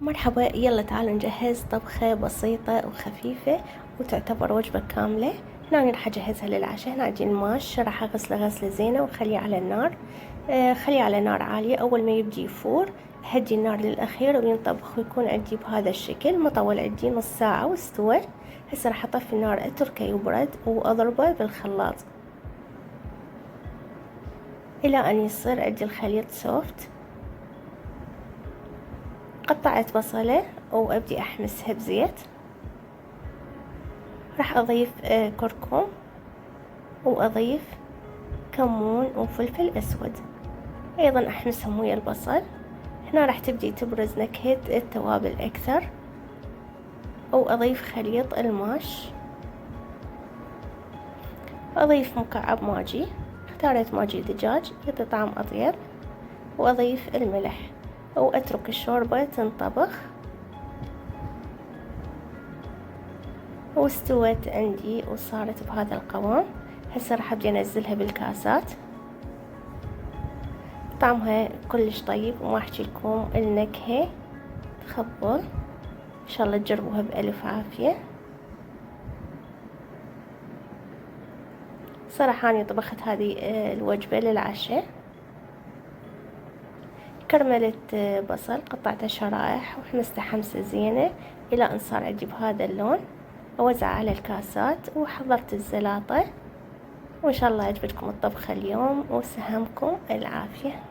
مرحبا، يلا تعالوا نجهز طبخة بسيطة وخفيفة وتعتبر وجبة كاملة. هنا راح اجهزها للعشاء. هنا عندي الماش، راح اغسله غسلة زينة واخليه على النار. خليه على نار عالية. اول ما يبدي يفور هدي النار للاخير وينطبخ ويكون عندي بهذا الشكل. ما طول عندي نص ساعة واستوى. هسه راح اطفي النار اتركه يبرد واضربه بالخلاط الى ان يصير عندي الخليط سوفت. قطعت بصلة وابدي احمسها بزيت. راح اضيف كركم واضيف كمون وفلفل اسود، ايضا احمسهم ويا البصل. هنا راح تبدي تبرز نكهة التوابل اكثر. واضيف خليط الماش، اضيف مكعب ماجي، اختاريت ماجي دجاج يعطي طعم اطيب، واضيف الملح واترك الشوربة تنطبخ. واستوت عندي وصارت بهذا القوام. هسه راح ابدي انزلها بالكاسات. طعمها كلش طيب وما احكي لكم النكهة تخبل. ان شاء الله تجربوها بألف عافية. صراحة أنا طبخت هذه الوجبة للعشاء. كرملت بصل قطعته شرائح وحمسته حمسة زينة الى ان صار عندي بهذا اللون. اوزع على الكاسات وحضرت الزلاطة. وان شاء الله عجبتكم الطبخة اليوم وسهمكم العافية.